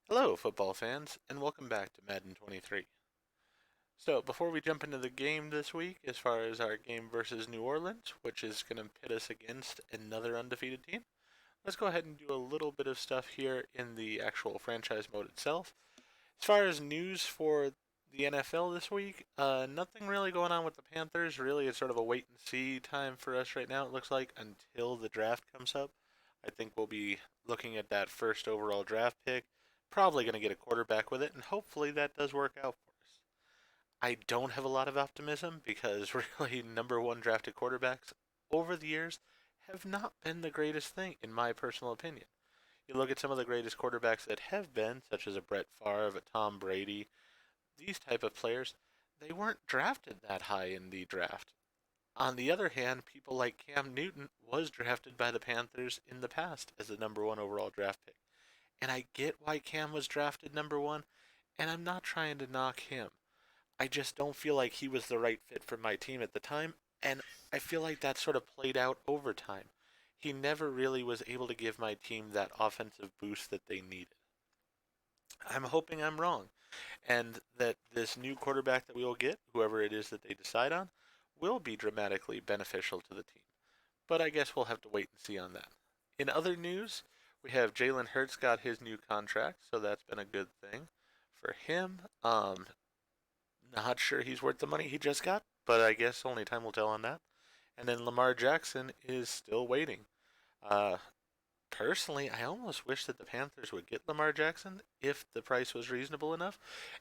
Hello, football fans, and welcome back to Madden 23. So, before we jump into the game this week, as far as our game versus New Orleans, which is going to pit us against another undefeated team, let's go ahead and do a little bit of stuff here in the actual franchise mode itself. As far as news for the NFL this week, nothing really going on with the Panthers. Really, it's sort of a wait and see time for us right now, it looks like, until the draft comes up. I think we'll be looking at that first overall draft pick. Probably going to get a quarterback with it, and hopefully that does work out for us. I don't have a lot of optimism because really number one drafted quarterbacks over the years have not been the greatest thing, in my personal opinion. You look at some of the greatest quarterbacks that have been, such as a Brett Favre, a Tom Brady, these type of players, they weren't drafted that high in the draft. On the other hand, people like Cam Newton was drafted by the Panthers in the past as the number one overall draft pick. And I get why Cam was drafted number one, and I'm not trying to knock him. I just don't feel like he was the right fit for my team at the time, and I feel like that sort of played out over time. He never really was able to give my team that offensive boost that they needed. I'm hoping I'm wrong, and that this new quarterback that we will get, whoever it is that they decide on, will be dramatically beneficial to the team. But I guess we'll have to wait and see on that. In other news, we have Jalen Hurts got his new contract, so that's been a good thing for him. Not sure he's worth the money he just got, but I guess only time will tell on that. And then Lamar Jackson is still waiting. Uh, Personally, I almost wish that the Panthers would get Lamar Jackson if the price was reasonable enough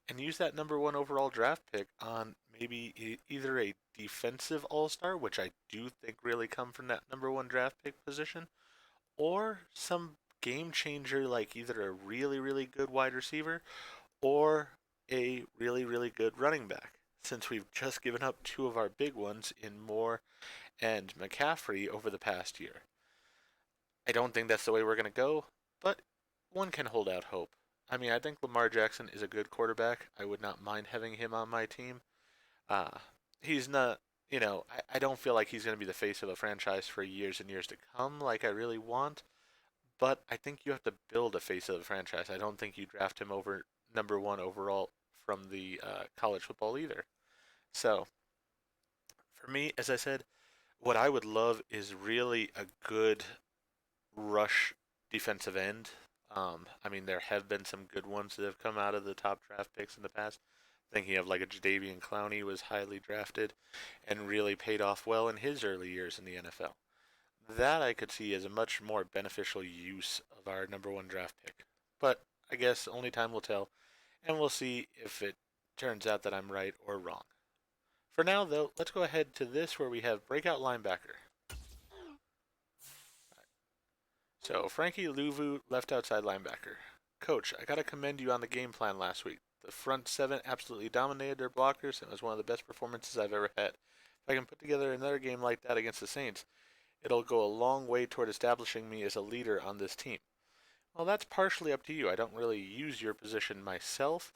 and use that number one overall draft pick on maybe either a defensive all star, which I do think really come from that number one draft pick position, or some game changer like either a really, really good wide receiver or a really, really good running back. Since we've just given up two of our big ones in Moore and McCaffrey over the past year. I don't think that's the way we're going to go, but one can hold out hope. I mean, I think Lamar Jackson is a good quarterback. I would not mind having him on my team. Uh, he's not, I don't feel like he's going to be the face of a franchise for years and years to come like I really want, but I think you have to build a face of the franchise. I don't think you draft him over number one overall from the college football either. So, for me, as I said, what I would love is really a good rush defensive end. I mean, there have been some good ones that have come out of the top draft picks in the past. Thinking of like a Jadeveon Clowney was highly drafted and really paid off well in his early years in the NFL. That I could see as a much more beneficial use of our number one draft pick. But I guess only time will tell, and we'll see if it turns out that I'm right or wrong. For now, though, let's go ahead to this where we have breakout linebacker. So, Frankie Louvu, left outside linebacker. Coach, I gotta commend you on the game plan last week. The front seven absolutely dominated their blockers and it was one of the best performances I've ever had. If I can put together another game like that against the Saints, it'll go a long way toward establishing me as a leader on this team. Well, that's partially up to you. I don't really use your position myself,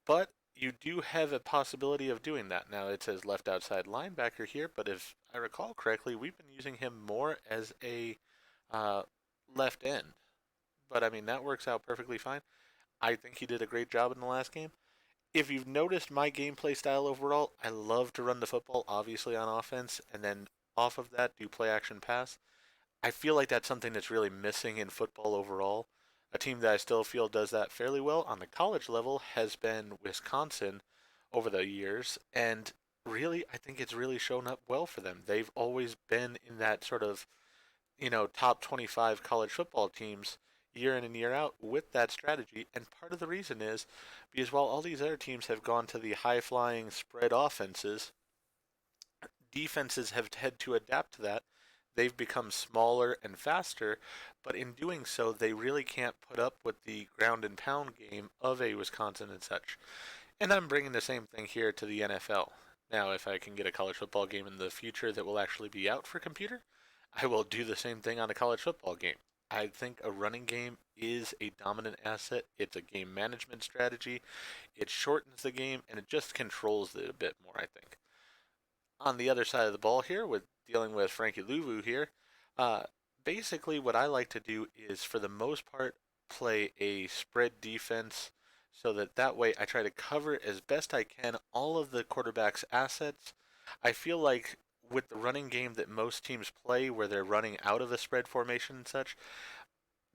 but you do have a possibility of doing that. Now, it says left outside linebacker here, but if I recall correctly, we've been using him more as a uh, left end. But I mean, that works out perfectly fine. I think he did a great job in the last game. If you've noticed my gameplay style overall, I love to run the football, obviously on offense, and then off of that, do play action pass. I feel like that's something that's really missing in football overall. A team that I still feel does that fairly well on the college level has been Wisconsin over the years, and really, I think it's really shown up well for them. They've always been in that sort of top 25 college football teams year in and year out with that strategy. And part of the reason is because while all these other teams have gone to the high flying spread offenses, defenses have had to adapt to that. They've become smaller and faster, but in doing so, they really can't put up with the ground and pound game of a Wisconsin and such. And I'm bringing the same thing here to the NFL. Now, if I can get a college football game in the future that will actually be out for computer, I will do the same thing on a college football game. I think a running game is a dominant asset. It's a game management strategy. It shortens the game and it just controls it a bit more, I think. On the other side of the ball here, with dealing with Frankie Louvu here, uh, basically what I like to do is, for the most part, play a spread defense so that way I try to cover as best I can all of the quarterback's assets. I feel like with the running game that most teams play, where they're running out of a spread formation and such,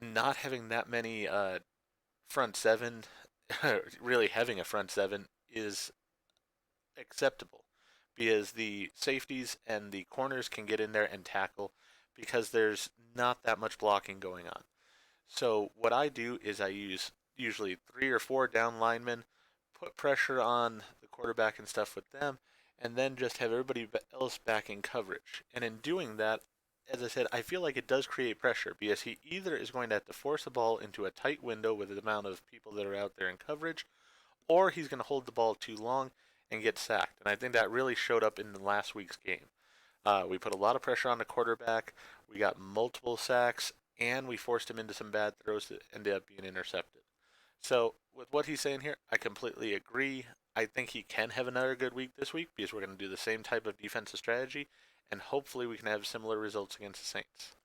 not having that many front seven, really having a front seven is acceptable because the safeties and the corners can get in there and tackle because there's not that much blocking going on. So what I do is I use usually 3 or 4 down linemen, put pressure on the quarterback and stuff with them, and then just have everybody else back in coverage. And in doing that, as I said, I feel like it does create pressure because he either is going to have to force a ball into a tight window with the amount of people that are out there in coverage, or he's going to hold the ball too long and get sacked. And I think that really showed up in the last week's game. We put a lot of pressure on the quarterback. We got multiple sacks, and we forced him into some bad throws that ended up being intercepted. So, with what he's saying here, I completely agree. I think he can have another good week this week because we're going to do the same type of defensive strategy, and hopefully we can have similar results against the Saints.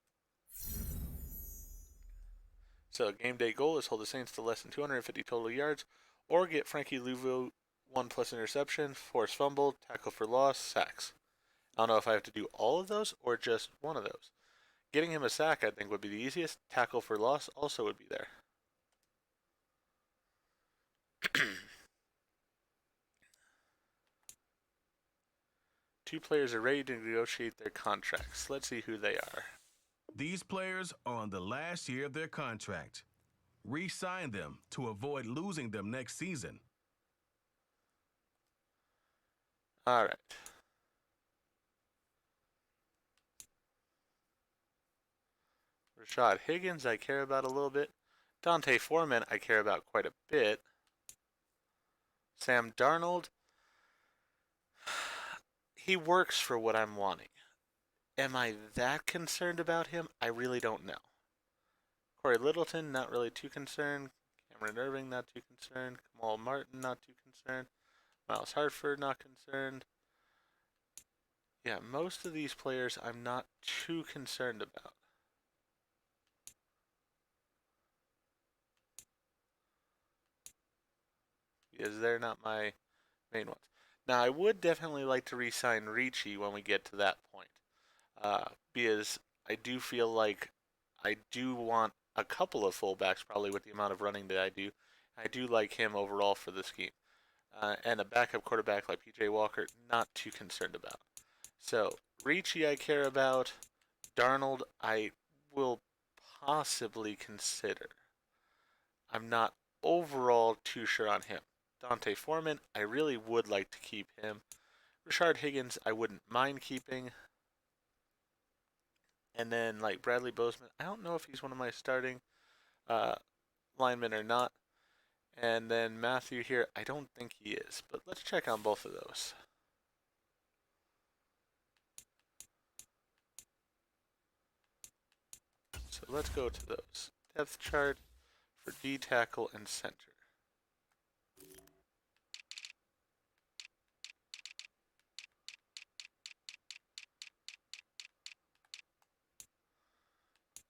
So, game day goal is hold the Saints to less than 250 total yards, or get Frankie Louvu 1+ interception, force fumble, tackle for loss, sacks. I don't know if I have to do all of those or just one of those. Getting him a sack, I think, would be the easiest. Tackle for loss also would be there. Two players are ready to negotiate their contracts. Let's see who they are. These players are on the last year of their contract. Re-sign them to avoid losing them next season. All right. Rashad Higgins, I care about a little bit. Dante Foreman, I care about quite a bit. Sam Darnold, he works for what I'm wanting. Am I that concerned about him? I really don't know. Corey Littleton, not really too concerned. Cameron Irving, not too concerned. Kamal Martin, not too concerned. Miles Hartford, not concerned. Yeah, most of these players I'm not too concerned about. Because they're not my main ones. Now, I would definitely like to re-sign Ricci when we get to that point. Because I do feel like I do want a couple of fullbacks, probably with the amount of running that I do. I do like him overall for the scheme. And a backup quarterback like PJ Walker, not too concerned about. So, Ricci I care about. Darnold I will possibly consider. I'm not overall too sure on him. Dante Foreman, I really would like to keep him. Rashard Higgins, I wouldn't mind keeping. And then like Bradley Bozeman, I don't know if he's one of my starting uh, linemen or not. And then Matthew here, I don't think he is. But let's check on both of those. So let's go to those. Depth chart for D tackle and center.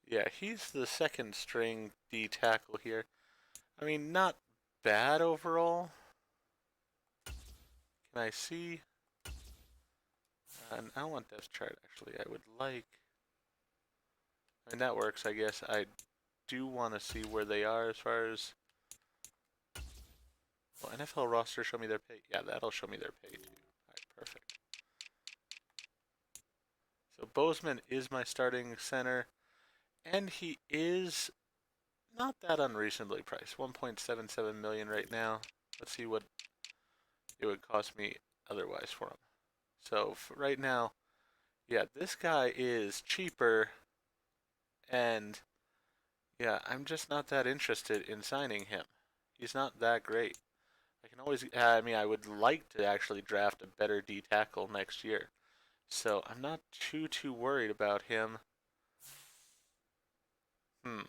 Yeah, he's the second string D tackle here. I mean, not bad overall. Can I see? And I don't want depth chart actually. I would like. I mean, that works, I guess. I do want to see where they are as far as. Well, NFL roster show me their pay. Yeah, that'll show me their pay too. All right, perfect. So Bozeman is my starting center, and he is not that unreasonably priced. 1.77 million right now. Let's see what it would cost me otherwise for him. So for right now, yeah, this guy is cheaper, and yeah, I'm just not that interested in signing him. He's not that great. I can always, I mean, I would like to actually draft a better D tackle next year. So I'm not too worried about him. Hmm.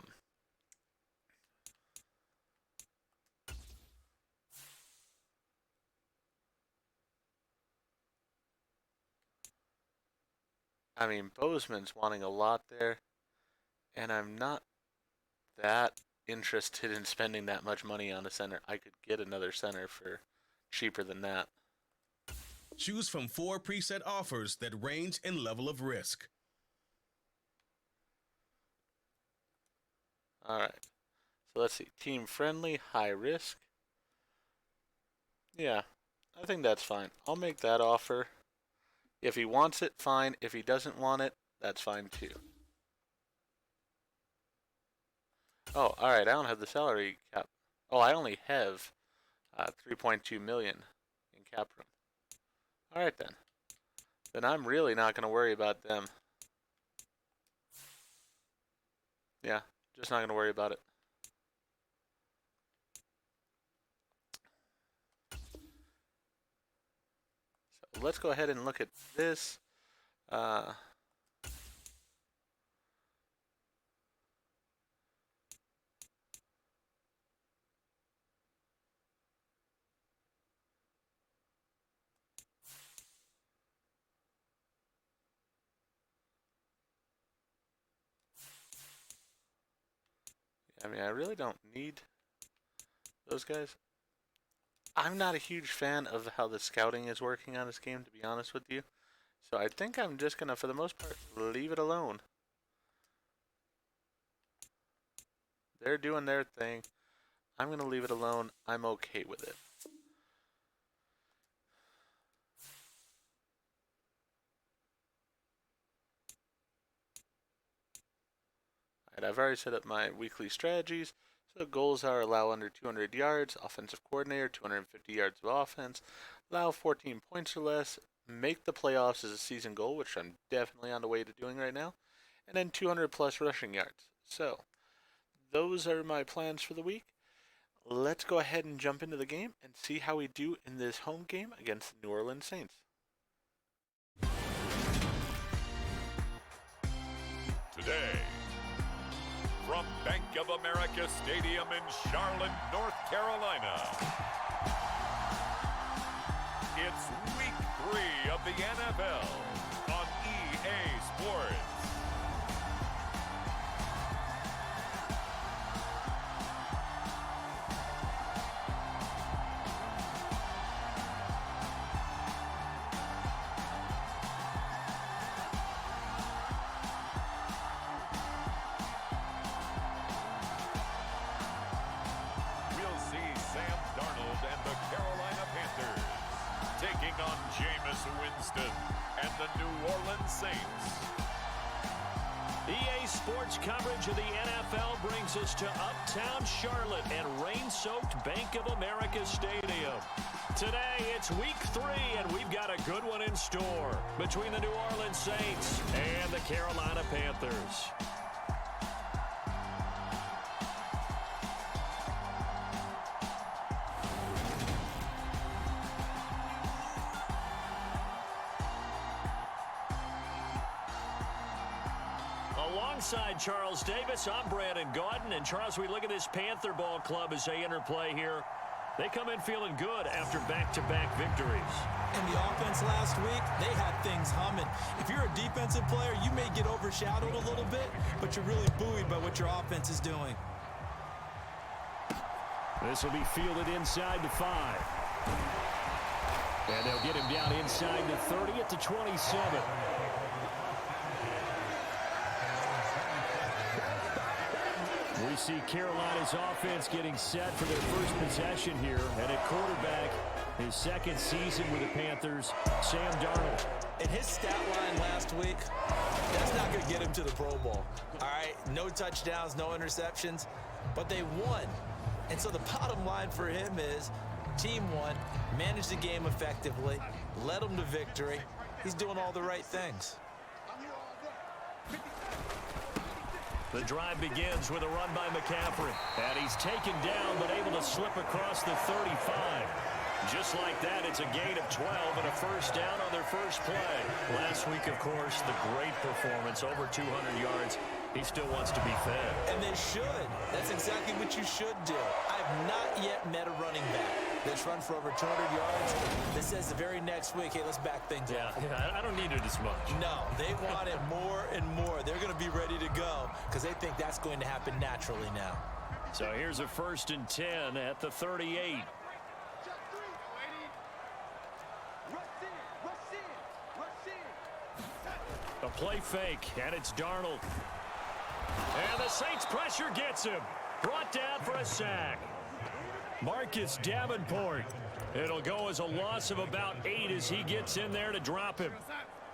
I mean, Bozeman's wanting a lot there, and I'm not that interested in spending that much money on a center. I could get another center for cheaper than that. Choose from 4 preset offers that range in level of risk. All right. So let's see. Team friendly, high risk. Yeah, I think that's fine. I'll make that offer. If he wants it, fine. If he doesn't want it, that's fine too. Oh, all right. I don't have the salary cap. Oh, I only have 3.2 million in cap room. All right then. Then I'm really not going to worry about them. Yeah, just not going to worry about it. So let's go ahead and look at this. I mean, I really don't need those guys. I'm not a huge fan of how the scouting is working on this game, to be honest with you. So I think I'm just going to, for the most part, leave it alone. They're doing their thing. I'm going to leave it alone. I'm okay with it. Alright, I've already set up my weekly strategies. So goals are allow under 200 yards, offensive coordinator, 250 yards of offense, allow 14 points or less, make the playoffs as a season goal, which I'm definitely on the way to doing right now, and then 200 plus rushing yards. So those are my plans for the week. Let's go ahead and jump into the game and see how we do in this home game against the New Orleans Saints. Today, from Bank of America Stadium in Charlotte, North Carolina, it's Week 3 of the NFL on EA Sports. On Jameis Winston and the New Orleans Saints. EA Sports coverage of the NFL brings us to uptown Charlotte and rain-soaked Bank of America Stadium. Today, it's Week 3, and we've got a good one in store between the New Orleans Saints and the Carolina Panthers. Alongside Charles Davis, I'm Brandon Gaudin. And Charles, we look at this Panther ball club as they interplay here. They come in feeling good after back-to-back victories. And the offense last week, they had things humming. If you're a defensive player, you may get overshadowed a little bit, but you're really buoyed by what your offense is doing. This will be fielded inside the 5. And they'll get him down inside the 30 at the 27. We see Carolina's offense getting set for their first possession here. And at quarterback, his second season with the Panthers, Sam Darnold. And his stat line last week, that's not going to get him to the Pro Bowl. All right, no touchdowns, no interceptions, but they won. And so the bottom line for him is team won, managed the game effectively, led them to victory. He's doing all the right things. The drive begins with a run by McCaffrey. And he's taken down, but able to slip across the 35. Just like that, it's a gain of 12 and a first down on their first play. Last week, of course, the great performance, over 200 yards. He still wants to be fed. And they should. That's exactly what you should do. I've not yet met a running back that's run for over 200 yards that says the very next week, hey, let's back things up. Yeah, I don't need it as much. No, they want it more and more. They're going to be ready to go because they think that's going to happen naturally now. So here's a 1st and 10 at the 38. A play fake, and it's Darnold. And the Saints pressure gets him. Brought down for a sack. Marcus Davenport. It'll go as a loss of about 8 as he gets in there to drop him.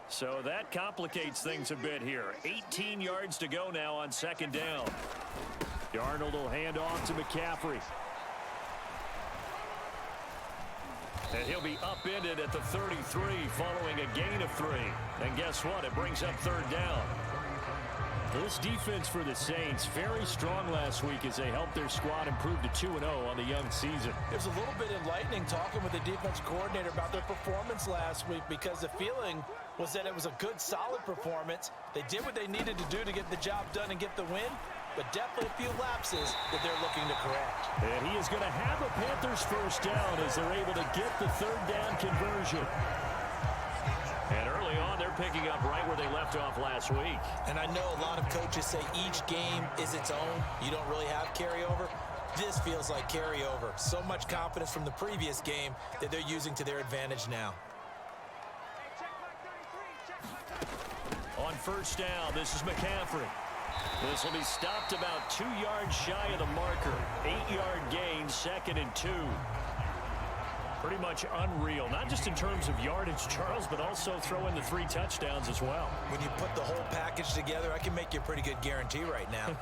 So that complicates things a bit here. 18 yards to go now on 2nd down. Darnold will hand off to McCaffrey. And he'll be upended at the 33 following a gain of 3. And guess what? It brings up 3rd down. This defense for the Saints, very strong last week as they helped their squad improve to 2-0 on the young season. It was a little bit enlightening talking with the defense coordinator about their performance last week because the feeling was that it was a good, solid performance. They did what they needed to do to get the job done and get the win, but definitely a few lapses that they're looking to correct. And he is going to have a Panthers 1st down as they're able to get the 3rd down conversion. And early on, they're picking up right where they left off last week. And I know a lot of coaches say each game is its own. You don't really have carryover. This feels like carryover. So much confidence from the previous game that they're using to their advantage now. On 1st down, this is McCaffrey. This will be stopped about 2 yards shy of the marker. 8-yard gain, 2nd and 2. Pretty much unreal, not just in terms of yardage, Charles, but also throw in the 3 touchdowns as well. When you put the whole package together, I can make you a pretty good guarantee right now.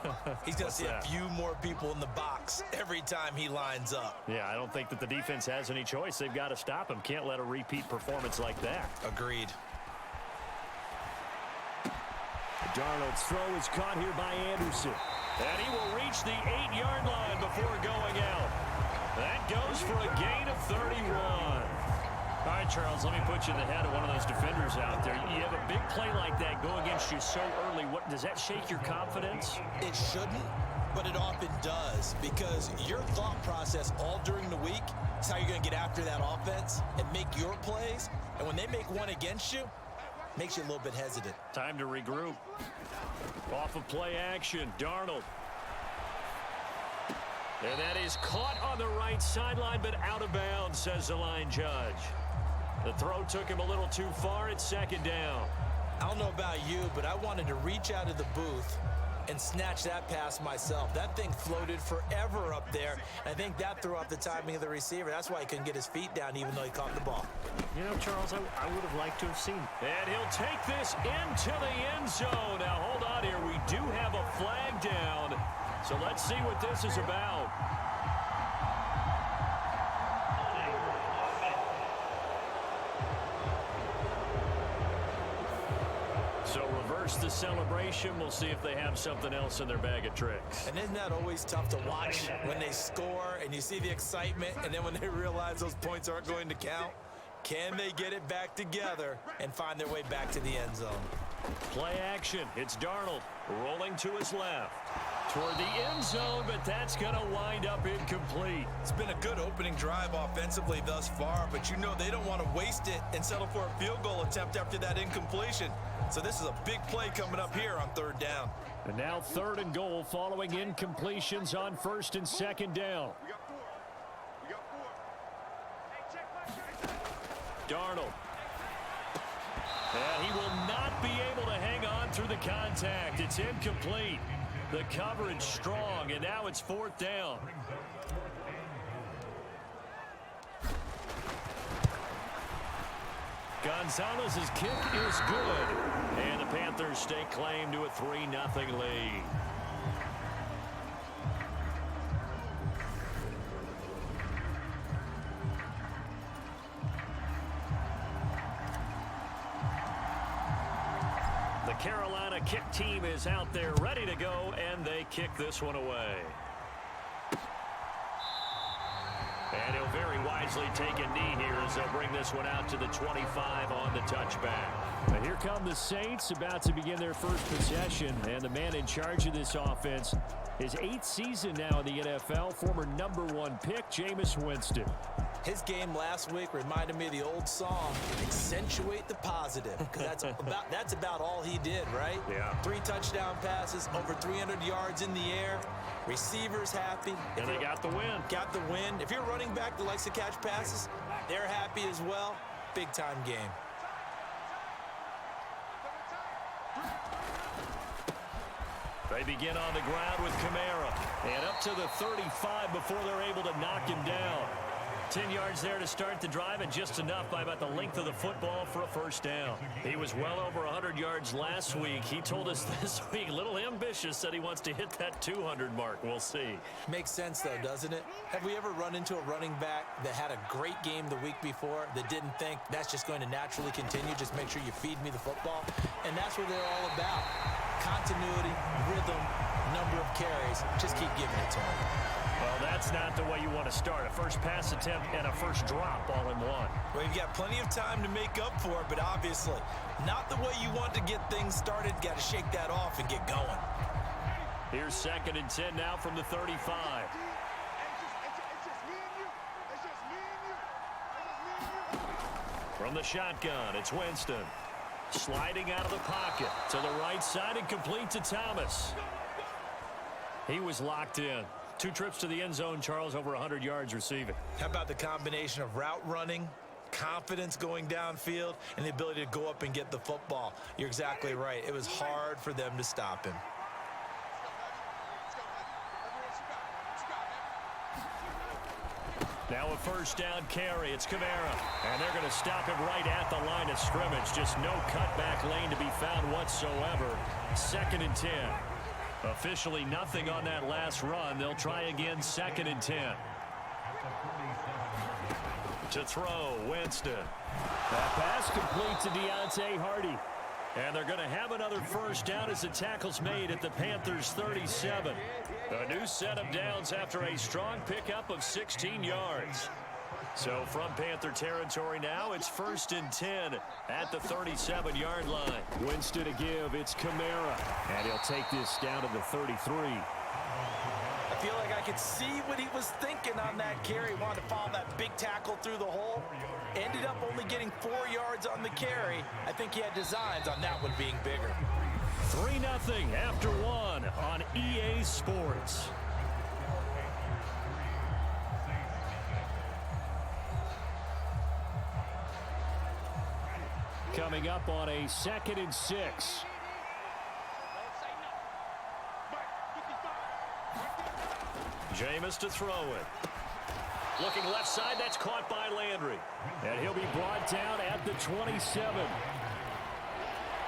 He's going to see a few more people in the box every time he lines up. Yeah, I don't think that the defense has any choice. They've got to stop him. Can't let a repeat performance like that. Agreed. Darnold's throw is caught here by Anderson. And he will reach the 8-yard line before going out. That goes for a gain of 31. All right, Charles, let me put you in the head of one of those defenders out there. You have a big play like that go against you so early. What does that shake your confidence? It shouldn't, but it often does because your thought process all during the week is how you're going to get after that offense and make your plays. And when they make one against you, makes you a little bit hesitant. Time to regroup. Off of play action, Darnold. And that is caught on the right sideline, but out of bounds, says the line judge. The throw took him a little too far. It's 2nd down. I don't know about you, but I wanted to reach out of the booth and snatch that pass myself. That thing floated forever up there. I think that threw off the timing of the receiver. That's why he couldn't get his feet down even though he caught the ball. You know, Charles, I would have liked to have seen. And he'll take this into the end zone. Now, hold on here. We do have a flag down. So let's see what this is about. So reverse the celebration. We'll see if they have something else in their bag of tricks. And isn't that always tough to watch when they score and you see the excitement and then when they realize those points aren't going to count? Can they get it back together and find their way back to the end zone? Play action. It's Darnold rolling to his left toward the end zone, but that's going to wind up incomplete. It's been a good opening drive offensively thus far, but you know they don't want to waste it and settle for a field goal attempt after that incompletion. So this is a big play coming up here on 3rd down. And now 3rd and goal following incompletions on 1st and 2nd down. Darnold. And he will not be able to hang on through the contact. It's incomplete. The coverage strong, and now it's 4th down. Gonzalez's kick is good. And the Panthers stake claim to a 3-0 lead. The Carolina kick team is out there ready to go, and they kick this one away. And he'll very wisely take a knee here as they'll bring this one out to the 25 on the touchback. Now here come the Saints about to begin their first possession, and the man in charge of this offense, his 8th season now in the NFL, former #1 pick, Jameis Winston. His game last week reminded me of the old song, accentuate the positive, because that's about all he did, right? Yeah. 3 touchdown passes, over 300 yards in the air, receivers happy. And they got the win. Got the win. If you're a running back that likes to catch passes, they're happy as well. Big-time game. They begin on the ground with Kamara. And up to the 35 before they're able to knock him down. 10 yards there to start the drive, and just enough by about the length of the football for a first down. He was well over 100 yards last week. He told us this week, a little ambitious, said he wants to hit that 200 mark. We'll see. Makes sense, though, doesn't it? Have we ever run into a running back that had a great game the week before that didn't think that's just going to naturally continue? Just make sure you feed me the football. And that's what they're all about. Continuity, rhythm, number of carries. Just keep giving it to them. Well, that's not the way you want to start. A first pass attempt and a first drop all in one. Well, you've got plenty of time to make up for it, but obviously not the way you want to get things started. Got to shake that off and get going. Here's 2nd and 10 now from the 35. From the shotgun, it's Winston. Sliding out of the pocket to the right side and complete to Thomas. He was locked in. 2 trips to the end zone, Charles, over 100 yards receiving. How about the combination of route running, confidence going downfield, and the ability to go up and get the football? You're exactly right. It was hard for them to stop him. Now a first down carry. It's Kamara. And they're going to stop him right at the line of scrimmage. Just no cutback lane to be found whatsoever. 2nd and 10. Officially nothing on that last run. They'll try again, 2nd and 10. To throw, Winston. That pass complete to Deontay Hardy. And they're going to have another first down as the tackle's made at the Panthers' 37. A new set of downs after a strong pickup of 16 yards. So from Panther territory now, it's 1st and 10 at the 37-yard line. Winston to give, it's Kamara. And he'll take this down to the 33. I feel like I could see what he was thinking on that carry. He wanted to follow that big tackle through the hole. Ended up only getting 4 yards on the carry. I think he had designs on that one being bigger. 3-0 after 1 on EA Sports. Coming up on a 2nd and 6. Jameis to throw it. Looking left side, that's caught by Landry. And he'll be brought down at the 27.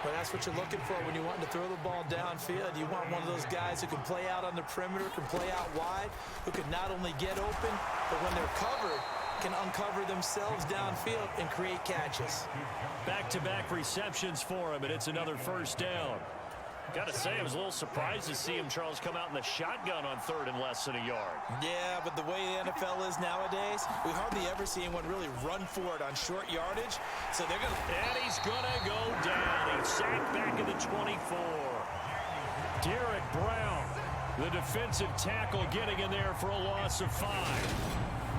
But that's what you're looking for when you want to throw the ball downfield. You want one of those guys who can play out on the perimeter, can play out wide, who can not only get open, but when they're covered, can uncover themselves downfield and create catches. Back-to-back receptions for him, and it's another first down. Got to say, I was a little surprised to see him, Charles, come out in the shotgun on 3rd and less than a yard. Yeah, but the way the NFL is nowadays, we hardly ever see anyone really run for it on short yardage. So they're going to... And he's going to go down. He's sacked back at the 24. Derek Brown, the defensive tackle, getting in there for a loss of 5.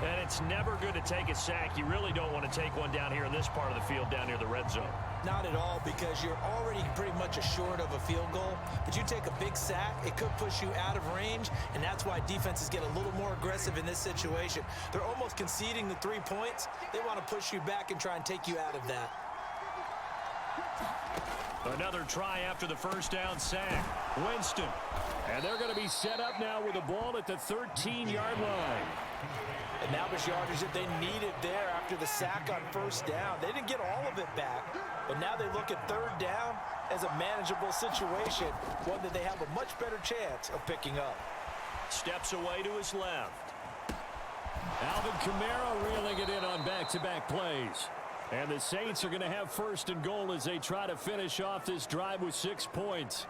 And it's never good to take a sack. You really don't want to take one down here in this part of the field, down near the red zone. Not at all, because you're already pretty much assured of a field goal. But you take a big sack, it could push you out of range, and that's why defenses get a little more aggressive in this situation. They're almost conceding the 3 points. They want to push you back and try and take you out of that. Another try after the first down sack. Winston. And they're going to be set up now with the ball at the 13-yard line. And now the yardage that they needed there after the sack on first down. They didn't get all of it back, but now they look at 3rd down as a manageable situation, one that they have a much better chance of picking up. Steps away to his left. Alvin Kamara reeling it in on back-to-back plays. And the Saints are going to have 1st and goal as they try to finish off this drive with 6 points.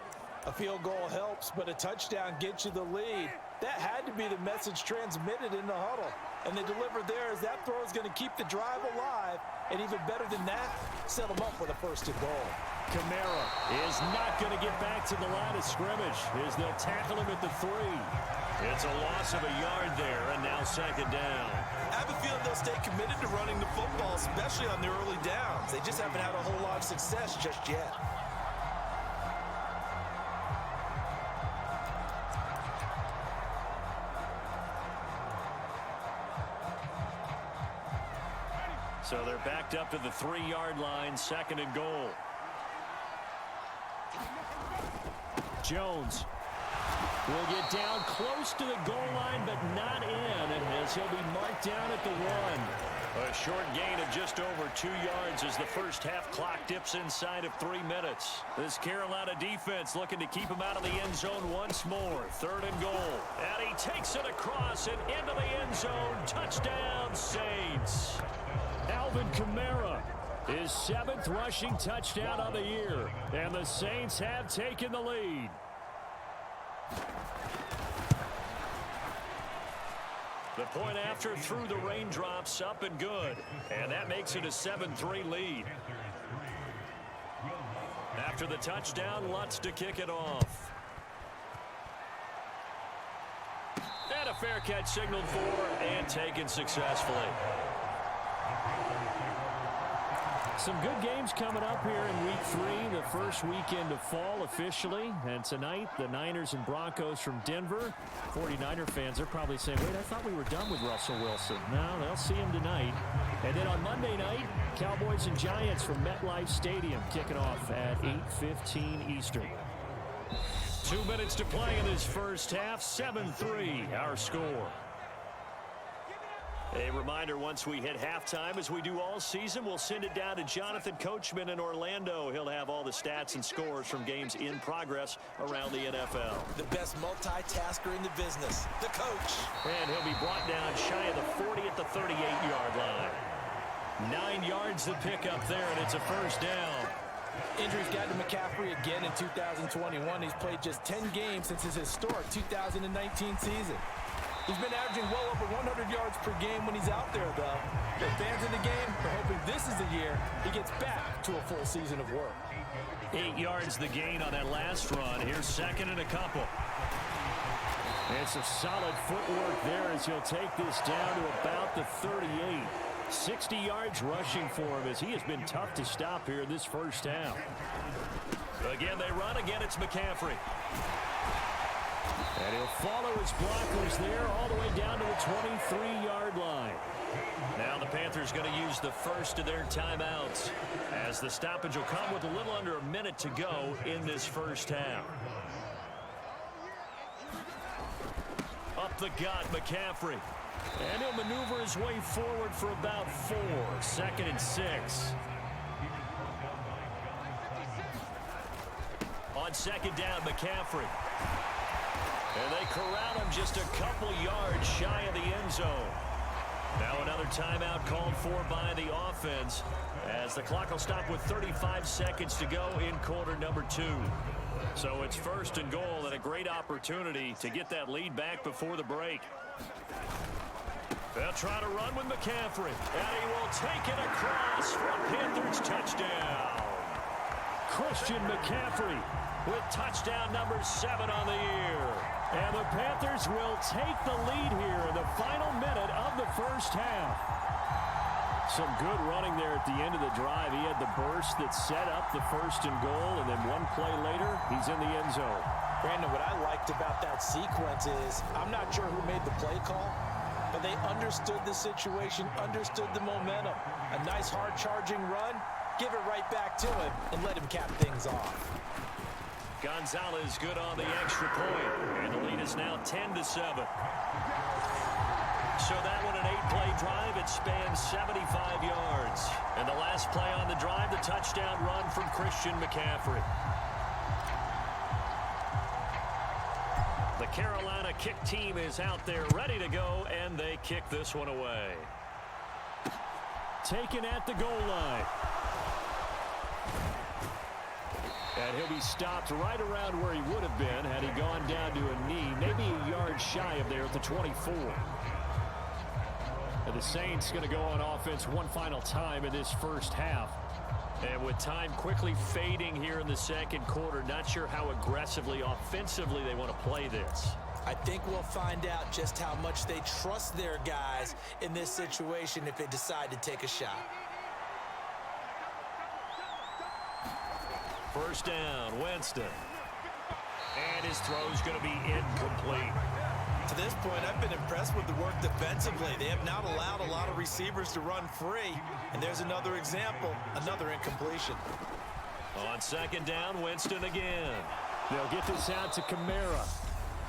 A field goal helps, but a touchdown gets you the lead. That had to be the message transmitted in the huddle. And they delivered there as that throw is going to keep the drive alive. And even better than that, set them up with a 1st and goal. Kamara is not going to get back to the line of scrimmage as they'll tackle him at the 3. It's a loss of a yard there, and now second down. I have a feeling they'll stay committed to running the football, especially on the early downs. They just haven't had a whole lot of success just yet. So they're backed up to the 3-yard line, second and goal. Jones will get down close to the goal line, but not in, as he'll be marked down at the 1. A short gain of just over 2 yards as the first half clock dips inside of 3 minutes. This Carolina defense looking to keep him out of the end zone once more. Third and goal. And he takes it across and into the end zone. Touchdown, Saints. Alvin Kamara, his 7th rushing touchdown of the year. And the Saints have taken the lead. The point after through the raindrops, up and good. And that makes it a 7-3 lead. After the touchdown, Lutz to kick it off. And a fair catch signaled for and taken successfully. Some good games coming up here in Week 3, the first weekend of fall officially. And tonight, the Niners and Broncos from Denver. 49er fans are probably saying, wait, I thought we were done with Russell Wilson. No, they'll see him tonight. And then on Monday night, Cowboys and Giants from MetLife Stadium kicking off at 8:15 Eastern. 2 minutes to play in this first half, 7-3 our score. A reminder, once we hit halftime, as we do all season, we'll send it down to Jonathan Coachman in Orlando. He'll have all the stats and scores from games in progress around the NFL. The best multitasker in the business, the coach. And he'll be brought down shy of the 40 at the 38-yard line. 9 yards to pick up there, and it's a first down. Injuries got to McCaffrey again in 2021. He's played just 10 games since his historic 2019 season. He's been averaging well over 100 yards per game when he's out there, though. The fans in the game are hoping this is the year he gets back to a full season of work. 8 yards the gain on that last run. Here's second and a couple. It's a solid footwork there as he'll take this down to about the 38. 60 yards rushing for him as he has been tough to stop here in this first half. Again, they run. Again, it's McCaffrey. And he'll follow his blockers there all the way down to the 23-yard line. Now the Panthers going to use the first of their timeouts as the stoppage will come with a little under a minute to go in this first half. Up the gut, McCaffrey. And he'll maneuver his way forward for about 4. Second and 6. On second down, McCaffrey. And they corral him just a couple yards shy of the end zone. Now another timeout called for by the offense as the clock will stop with 35 seconds to go in quarter number 2. So it's first and goal and a great opportunity to get that lead back before the break. They'll try to run with McCaffrey. And he will take it across for a Panthers touchdown. Christian McCaffrey with touchdown number 7 on the year. And the Panthers will take the lead here in the final minute of the first half. Some good running there at the end of the drive. He had the burst that set up the first and goal, and then one play later, he's in the end zone. Brandon, what I liked about that sequence is I'm not sure who made the play call, but they understood the situation, understood the momentum. A nice hard-charging run, give it right back to him, and let him cap things off. Gonzalez good on the extra point, and the lead is now 10-7. So that one an 8-play drive. It spans 75 yards. And the last play on the drive, the touchdown run from Christian McCaffrey. The Carolina kick team is out there ready to go, and they kick this one away. Taken at the goal line. And he'll be stopped right around where he would have been had he gone down to a knee, maybe a yard shy of there at the 24. And the Saints going to go on offense one final time in this first half. And with time quickly fading here in the second quarter, not sure how aggressively, offensively they want to play this. I think we'll find out just how much they trust their guys in this situation if they decide to take a shot. First down, Winston. And his throw's going to be incomplete. To this point, I've been impressed with the work defensively. They have not allowed a lot of receivers to run free. And there's another example, another incompletion. On second down, Winston again. They'll get this out to Kamara.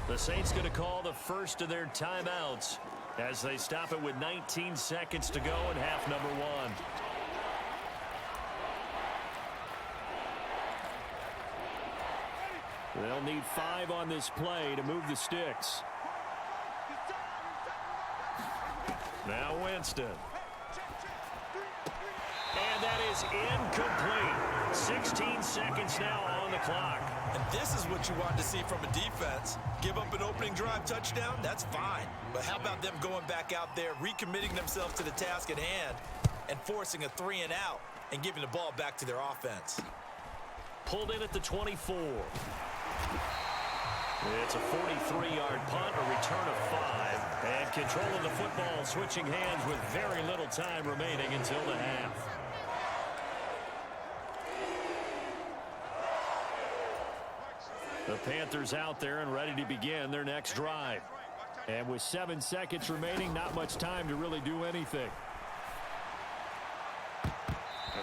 The Saints going to call the first of their timeouts as they stop it with 19 seconds to go in half number one. They'll need 5 on this play to move the sticks. Now Winston. And that is incomplete. 16 seconds now on the clock. And this is what you want to see from a defense. Give up an opening drive touchdown, that's fine. But how about them going back out there, recommitting themselves to the task at hand, and forcing a 3 and out, and giving the ball back to their offense. Pulled in at the 24. It's a 43-yard punt, a return of 5, and control of the football switching hands with very little time remaining until the half. The Panthers out there and ready to begin their next drive. And with 7 seconds remaining, not much time to really do anything.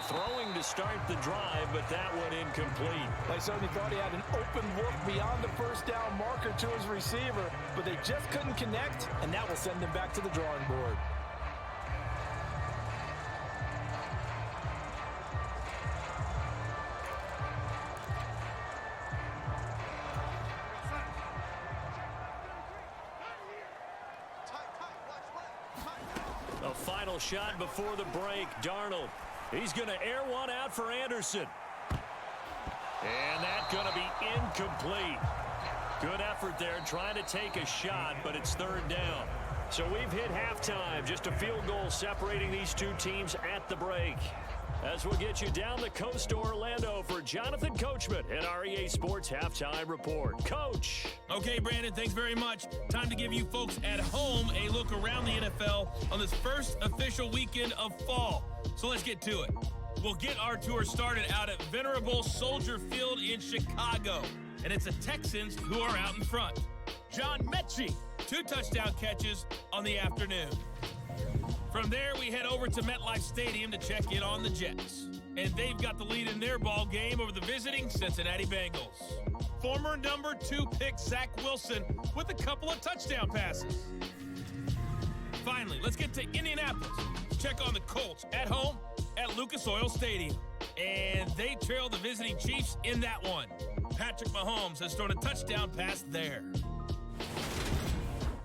Throwing to start the drive, but that one incomplete. They certainly thought he had an open look beyond the first down marker to his receiver, but they just couldn't connect, and that will send them back to the drawing board. A final shot before the break. Darnold. He's going to air one out for Anderson. And that's going to be incomplete. Good effort there trying to take a shot, but it's third down. So we've hit halftime. Just a field goal separating these two teams at the break. As we'll get you down the coast to Orlando for Jonathan Coachman and our EA Sports Halftime Report. Coach. Okay, Brandon, thanks very much. Time to give you folks at home a look around the NFL on this first official weekend of fall. So let's get to it. We'll get our tour started out at Venerable Soldier Field in Chicago. And it's the Texans who are out in front. John Mechie, 2 touchdown catches on the afternoon. From there, we head over to MetLife Stadium to check in on the Jets. And they've got the lead in their ball game over the visiting Cincinnati Bengals. Former number 2 pick Zach Wilson with a couple of touchdown passes. Finally, let's get to Indianapolis. Check on the Colts at home at Lucas Oil Stadium. And they trail the visiting Chiefs in that one. Patrick Mahomes has thrown a touchdown pass there.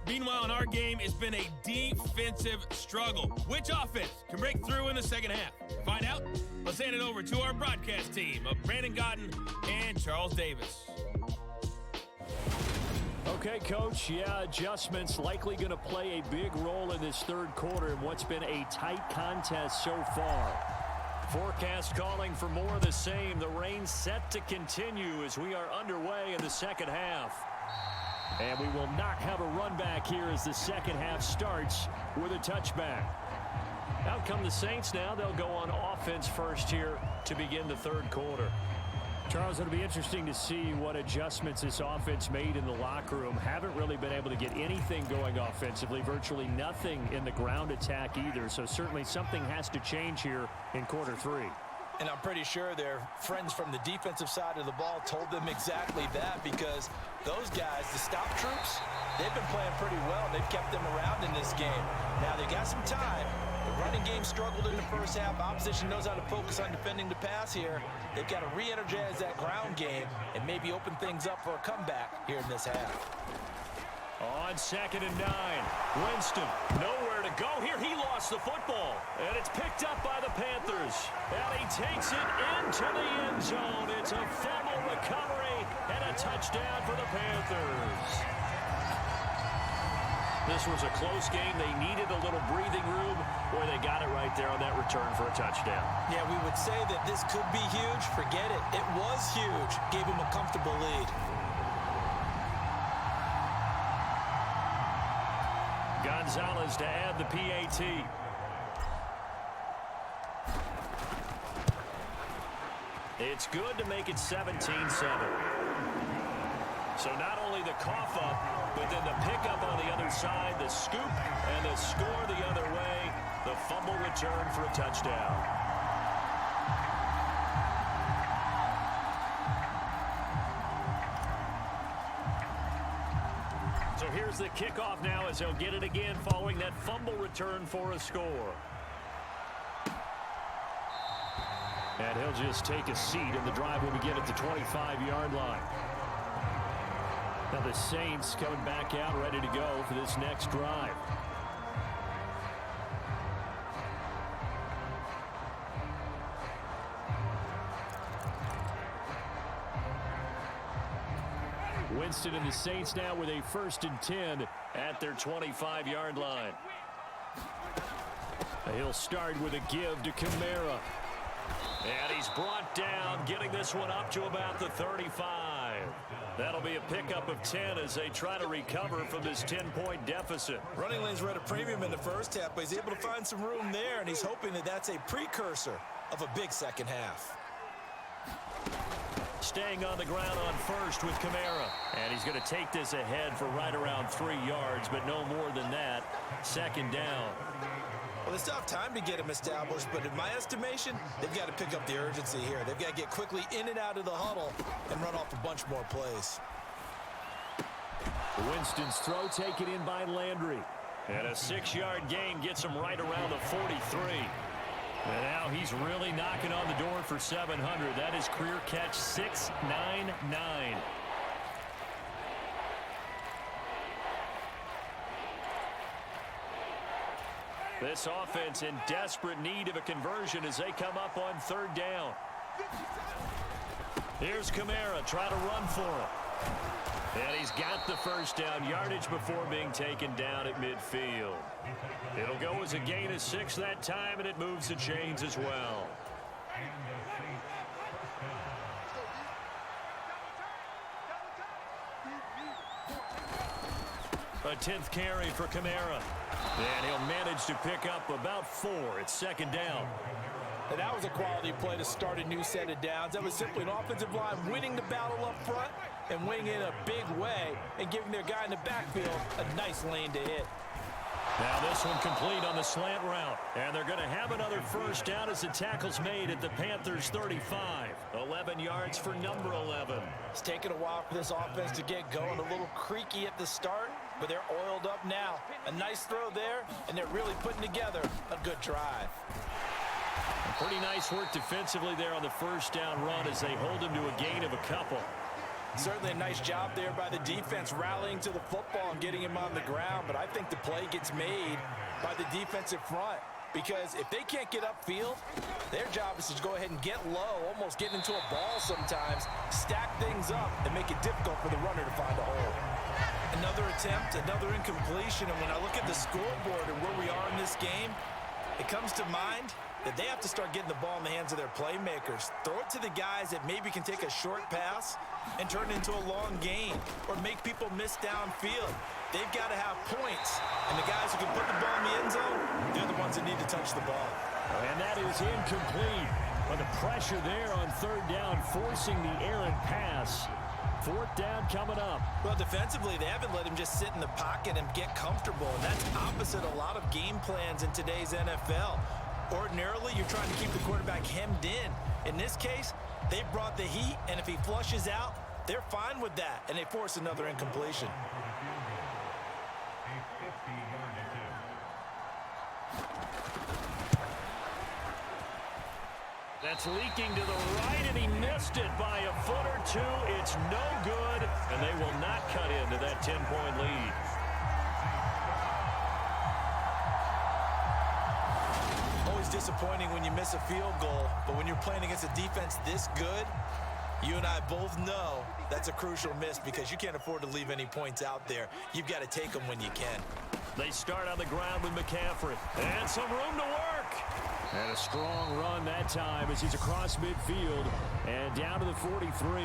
Meanwhile, in our game, it's been a defensive struggle. Which offense can break through in the second half? To find out, let's hand it over to our broadcast team of Brandon Godden and Charles Davis. Okay, Coach, adjustments likely going to play a big role in this third quarter in what's been a tight contest so far. Forecast calling for more of the same. The rain set to continue as we are underway in the second half. And we will not have a run back here as the second half starts with a touchback. Out come the Saints now. They'll go on offense first here to begin the third quarter. Charles, it'll be interesting to see what adjustments this offense made in the locker room. Haven't really been able to get anything going offensively, virtually nothing in the ground attack either. So certainly something has to change here in quarter 3. And I'm pretty sure their friends from the defensive side of the ball told them exactly that, because those guys, the stop troops, they've been playing pretty well. They've kept them around in this game. Now they got some time. The running game struggled in the first half. Opposition knows how to focus on defending the pass here. They've got to re-energize that ground game and maybe open things up for a comeback here in this half. On 2nd and 9, Winston, nowhere to go here. He lost the football, and it's picked up by the Panthers. And he takes it into the end zone. It's a fumble recovery and a touchdown for the Panthers. This was a close game. They needed a little breathing room, where they got it right there on that return for a touchdown. Yeah, we would say that this could be huge. Forget it. It was huge. Gave him a comfortable lead. Gonzalez to add the PAT. It's good to make it 17-7. So not only the cough up, but then the pickup on the other side, the scoop, and the score the other way, the fumble return for a touchdown. So here's the kickoff now as they'll get it again following that fumble return for a score. And he'll just take a seat, and the drive will begin at the 25-yard line. Now the Saints coming back out ready to go for this next drive. Winston and the Saints now with a 1st and 10 at their 25-yard line. He'll start with a give to Kamara. And he's brought down, getting this one up to about the 35. That'll be a pickup of 10 as they try to recover from this 10-point deficit. Running lanes were at a premium in the first half, but he's able to find some room there, and he's hoping that that's a precursor of a big second half. Staying on the ground on first with Kamara. And he's going to take this ahead for right around 3 yards, but no more than that. 2nd down. Well, they still have time to get him established, but in my estimation, they've got to pick up the urgency here. They've got to get quickly in and out of the huddle and run off a bunch more plays. Winston's throw taken in by Landry. And a 6-yard gain gets him right around the 43. And now he's really knocking on the door for 700. That is career catch 699. This offense in desperate need of a conversion as they come up on 3rd down. Here's Kamara, try to run for him. And he's got the 1st down, yardage before being taken down at midfield. It'll go as a gain of 6 that time, and it moves the chains as well. A 10th carry for Kamara. And he'll manage to pick up about 4. It's 2nd down. And that was a quality play to start a new set of downs. That was simply an offensive line winning the battle up front and winning in a big way and giving their guy in the backfield a nice lane to hit. Now this one complete on the slant route. And they're going to have another 1st down as the tackle's made at the Panthers 35. 11 yards for number 11. It's taken a while for this offense to get going. A little creaky at the start, but they're oiled up now. A nice throw there, and they're really putting together a good drive. Pretty nice work defensively there on the 1st down run as they hold him to a gain of a couple. Certainly a nice job there by the defense rallying to the football and getting him on the ground, but I think the play gets made by the defensive front because if they can't get upfield, their job is to go ahead and get low, almost get into a ball sometimes, stack things up, and make it difficult for the runner to find a hole. Another attempt, another incompletion, and when I look at the scoreboard and where we are in this game, it comes to mind that they have to start getting the ball in the hands of their playmakers. Throw it to the guys that maybe can take a short pass and turn it into a long gain or make people miss downfield. They've got to have points, and the guys who can put the ball in the end zone, they're the ones that need to touch the ball. And that is incomplete. But the pressure there on 3rd down, forcing the errant pass. 4th down coming up. Well, defensively, they haven't let him just sit in the pocket and get comfortable, and that's opposite a lot of game plans in today's NFL. Ordinarily, you're trying to keep the quarterback hemmed in. In this case, they brought the heat, and if he flushes out, they're fine with that, and they force another incompletion. That's leaking to the right, and he missed it by a foot or 2. It's no good, and they will not cut into that 10-point lead. Always disappointing when you miss a field goal, but when you're playing against a defense this good, you and I both know that's a crucial miss because you can't afford to leave any points out there. You've got to take them when you can. They start on the ground with McCaffrey. And some room to work. And a strong run that time as he's across midfield and down to the 43.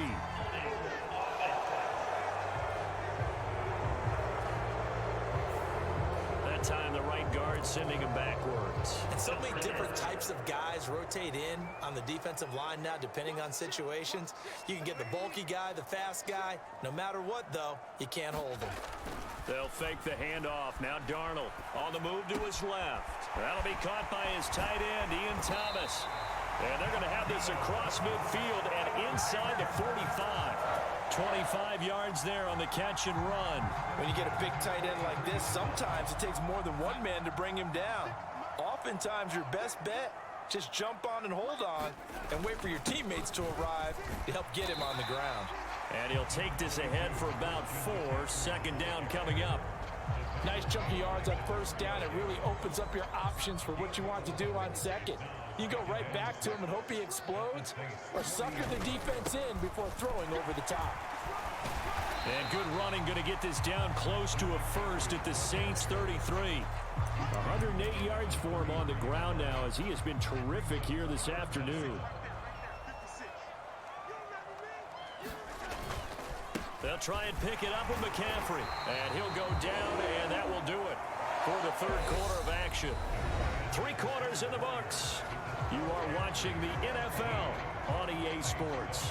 time, the right guard sending him backwards. And so many different types of guys rotate in on the defensive line now, depending on situations. You can get the bulky guy, the fast guy. No matter what, though, you can't hold them. They'll fake the handoff. Now Darnold on the move to his left. That'll be caught by his tight end, Ian Thomas. And they're going to have this across midfield and inside the 45. 25 yards there on the catch and run. When you get a big tight end like this, sometimes it takes more than one man to bring him down. Oftentimes, your best bet, just jump on and hold on and wait for your teammates to arrive to help get him on the ground. And he'll take this ahead for about 4. Second down coming up. Nice chunky yards on first down. It really opens up your options for what you want to do on second. You go right back to him and hope he explodes, or sucker the defense in before throwing over the top. And good running, going to get this down close to a first at the Saints 33. 108 yards for him on the ground now, as he has been terrific here this afternoon. They'll try and pick it up with McCaffrey. And he'll go down, and that will do it for the third quarter of action. 3 quarters in the books. You are watching the NFL on EA Sports.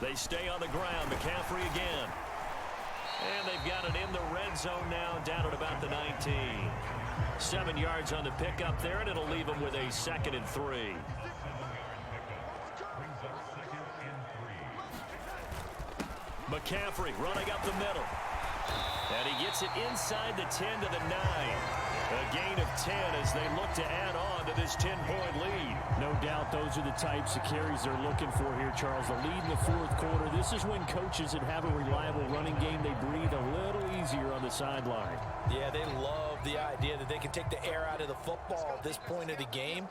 They stay on the ground. McCaffrey again. And they've got it in the red zone now, down at about the 19. 7 yards on the pickup there, and it'll leave them with a 2nd and 3. McCaffrey running up the middle. And he gets it inside the 10 to the 9. A gain of 10 as they look to add on to this 10-point lead. No doubt those are the types of carries they're looking for here, Charles. The lead in the fourth quarter. This is when coaches that have a reliable running game, they breathe a little easier on the sideline. Yeah, they love the idea that they can take the air out of the football at this point of the game.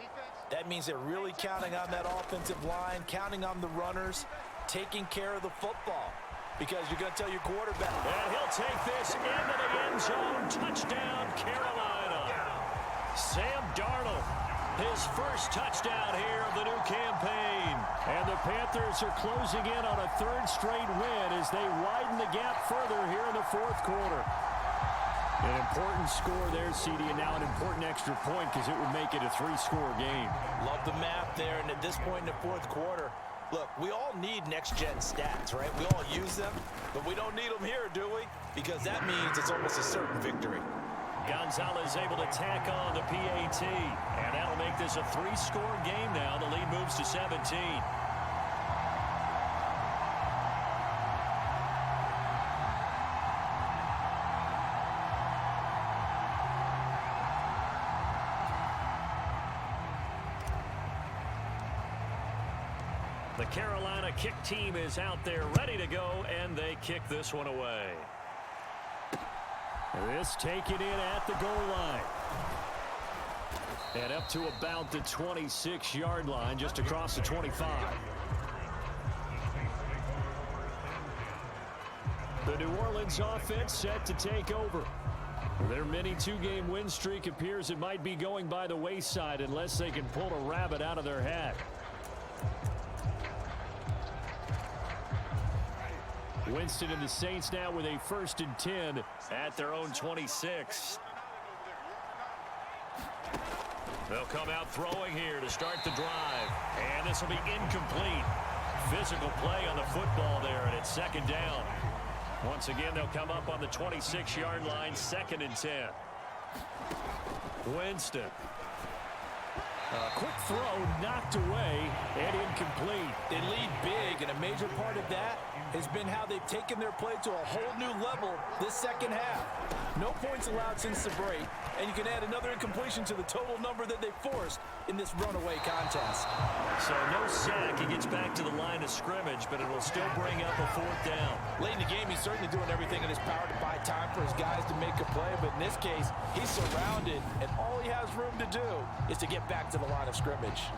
That means they're really counting on that offensive line, counting on the runners, taking care of the football. Because you're going to tell your quarterback. And he'll take this into the end zone. Touchdown, Carolina. Sam Darnold, his first touchdown here of the new campaign. And the Panthers are closing in on a 3rd straight win as they widen the gap further here in the fourth quarter. An important score there, CD, and now an important extra point because it would make it a 3-score game. Love the math there, and at this point in the fourth quarter, look, we all need next-gen stats, right? We all use them, but we don't need them here, do we? Because that means it's almost a certain victory. Gonzalez able to tack on the PAT, and that'll make this a 3-score game now. The lead moves to 17. The Carolina kick team is out there ready to go, and they kick this one away. This taken in at the goal line. And up to about the 26-yard line, just across the 25. The New Orleans offense set to take over. Their mini 2-game win streak appears it might be going by the wayside unless they can pull a rabbit out of their hat. Winston and the Saints now with a 1st and 10 at their own 26. They'll come out throwing here to start the drive. And this will be incomplete. Physical play on the football there, and it's 2nd down. Once again, they'll come up on the 26-yard line, 2nd and 10. Winston. A quick throw knocked away and incomplete. They lead big, and a major part of that has been how they've taken their play to a whole new level this second half. No points allowed since the break, and you can add another incompletion to the total number that they forced in this runaway contest. So no sack. He gets back to the line of scrimmage, but it will still bring up a 4th down. Late in the game, he's certainly doing everything in his power to buy time for his guys to make a play, but in this case, he's surrounded, and all he has room to do is to get back to the line of scrimmage.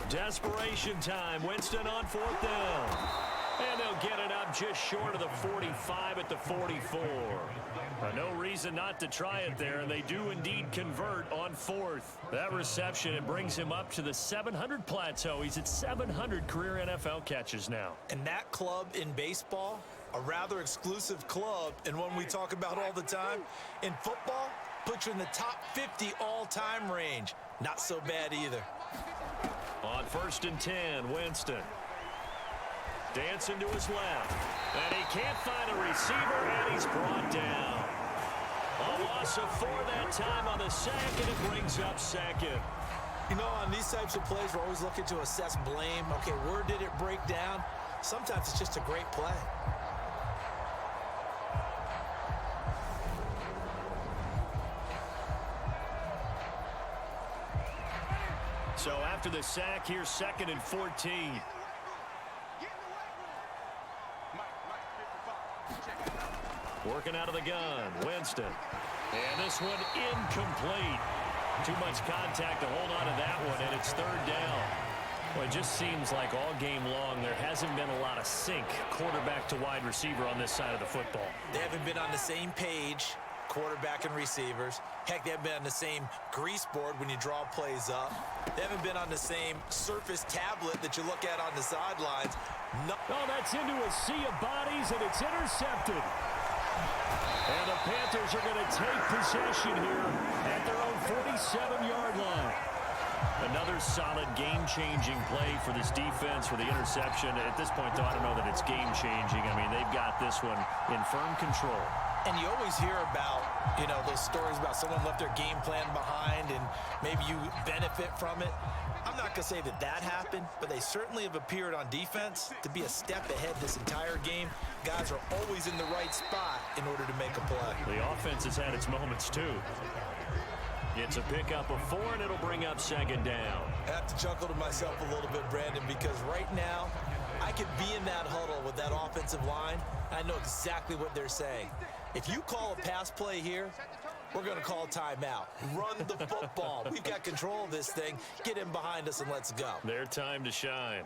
Desperation time. Winston on 4th down. And they'll get it up just short of the 45 at the 44. No reason not to try it there, and they do indeed convert on 4th. That reception, it brings him up to the 700 plateau. He's at 700 career NFL catches now. And that club in baseball, a rather exclusive club, and one we talk about all the time. In football, puts you in the top 50 all-time range. Not so bad either. On 1st and 10, Winston. Dancing to his left. And he can't find a receiver, and he's brought down. A loss of 4 that time on the sack, and it brings up 2nd. You know, on these types of plays, we're always looking to assess blame. Okay, where did it break down? Sometimes it's just a great play. So after the sack, here's 2nd and 14. Working out of the gun, Winston. And this one incomplete. Too much contact to hold on to that one, and it's 3rd down. Well, it just seems like all game long there hasn't been a lot of sync quarterback to wide receiver on this side of the football. They haven't been on the same page, quarterback and receivers. Heck, they haven't been on the same grease board when you draw plays up. They haven't been on the same surface tablet that you look at on the sidelines. No. Oh, that's into a sea of bodies, and it's intercepted. And the Panthers are going to take possession here at their own 47-yard line. Another solid game-changing play for this defense for the interception. At this point, though, I don't know that it's game-changing. I mean, they've got this one in firm control. And you always hear about, you know, those stories about someone left their game plan behind and maybe you benefit from it. I'm not going to say that that happened, but they certainly have appeared on defense to be a step ahead this entire game. Guys are always in the right spot in order to make a play. The offense has had its moments, too. It's a pickup of 4, and it'll bring up 2nd down. I have to chuckle to myself a little bit, Brandon, because right now I could be in that huddle with that offensive line. I know exactly what they're saying. If you call a pass play here, we're going to call timeout. Run the football. We've got control of this thing. Get in behind us and let's go. Their time to shine.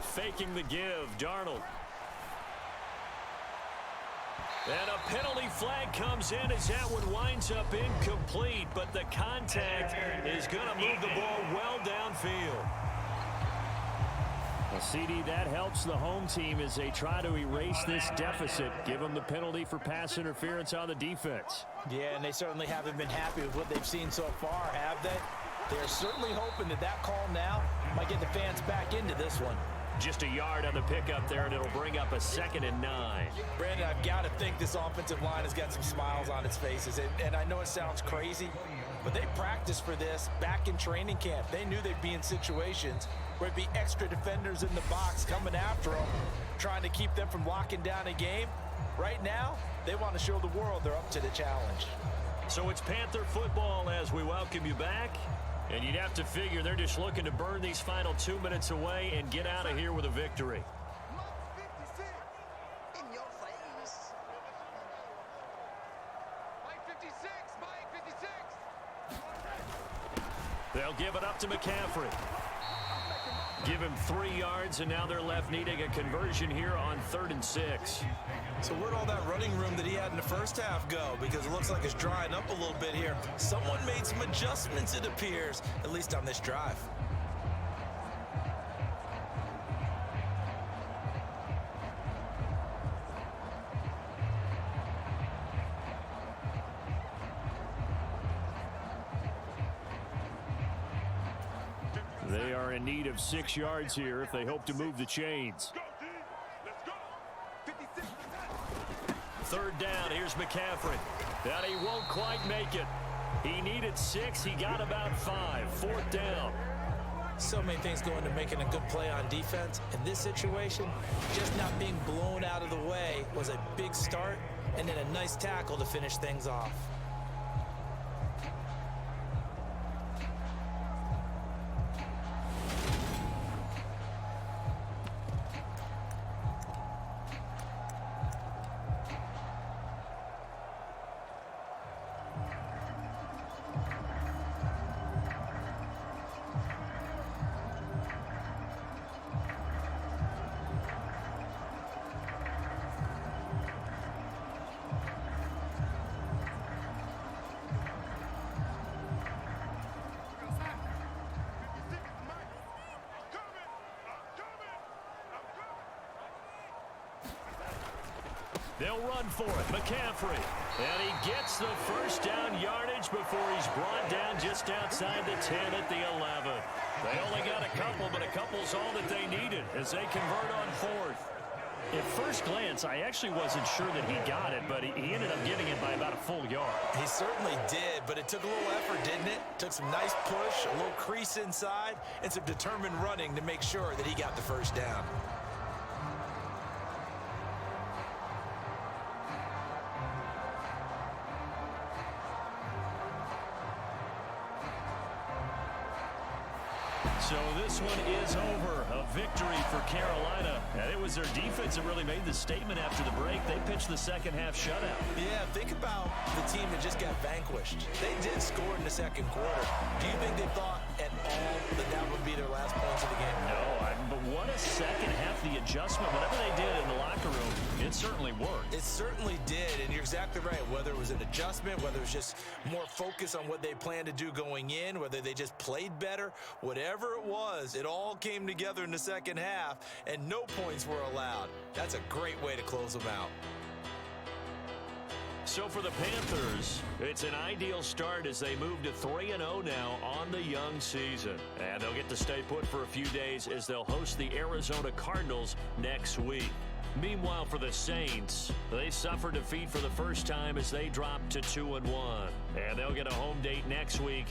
Faking the give, Darnold. And a penalty flag comes in as that one winds up incomplete, but the contact is going to move the ball well downfield. Well, CD, that helps the home team as they try to erase this deficit. Give them the penalty for pass interference on the defense. Yeah, and they certainly haven't been happy with what they've seen so far, have they? They're certainly hoping that that call now might get the fans back into this one. Just a yard on the pickup there, and it'll bring up a 2nd and 9. Brandon, I've got to think this offensive line has got some smiles on its faces. And I know it sounds crazy, but they practiced for this back in training camp. They knew they'd be in situations where it'd be extra defenders in the box coming after them, trying to keep them from locking down a game. Right now, they want to show the world they're up to the challenge. So it's Panther football as we welcome you back. And you'd have to figure they're just looking to burn these final 2 minutes away and get out of here with a victory. They'll give it up to McCaffrey. Give him 3 yards, and now they're left needing a conversion here on 3rd and 6. So where'd all that running room that he had in the first half go? Because it looks like it's drying up a little bit here. Someone made some adjustments, it appears, at least on this drive. They are in need of 6 yards here if they hope to move the chains. 3rd down, here's McCaffrey. That he won't quite make it. He needed 6, he got about 5. 4th down. So many things go into making a good play on defense. In this situation, just not being blown out of the way was a big start, and then a nice tackle to finish things off. They'll run for it. McCaffrey. And he gets the first down yardage before he's brought down just outside the 10 at the 11. They only got a couple, but a couple's all that they needed as they convert on fourth. At first glance, I actually wasn't sure that he got it, but he ended up getting it by about a full yard. He certainly did, but it took a little effort, didn't it? Took some nice push, a little crease inside, and some determined running to make sure that he got the first down. So this one is over. A victory for Carolina. And it was their defense that really made the statement after the break. They pitched the second half shutout. Yeah, think about the team that just got vanquished. They did score in the second quarter. Do you think they thought at all that that would be their last points of the game? No, but what a second half. The adjustment, whatever they did in the locker room, it certainly worked. It certainly did, and you're exactly right. Whether it was an adjustment, whether it was just more focus on what they planned to do going in, whether they just played better, whatever it was, it all came together in the second half, and no points were allowed. That's a great way to close them out. So for the Panthers, it's an ideal start as they move to 3-0 now on the young season. And they'll get to stay put for a few days as they'll host the Arizona Cardinals next week. Meanwhile, for the Saints, they suffered defeat for the first time as they dropped to 2-1. And they'll get a home date next week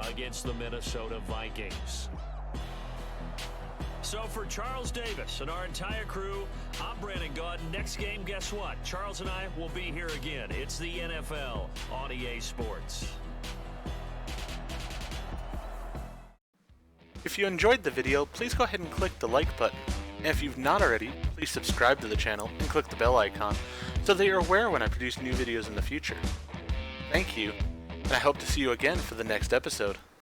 against the Minnesota Vikings. So for Charles Davis and our entire crew, I'm Brandon Gaudin. Next game, guess what? Charles and I will be here again. It's the NFL on EA Sports. If you enjoyed the video, please go ahead and click the like button. And if you've not already, please subscribe to the channel and click the bell icon so that you're aware when I produce new videos in the future. Thank you, and I hope to see you again for the next episode.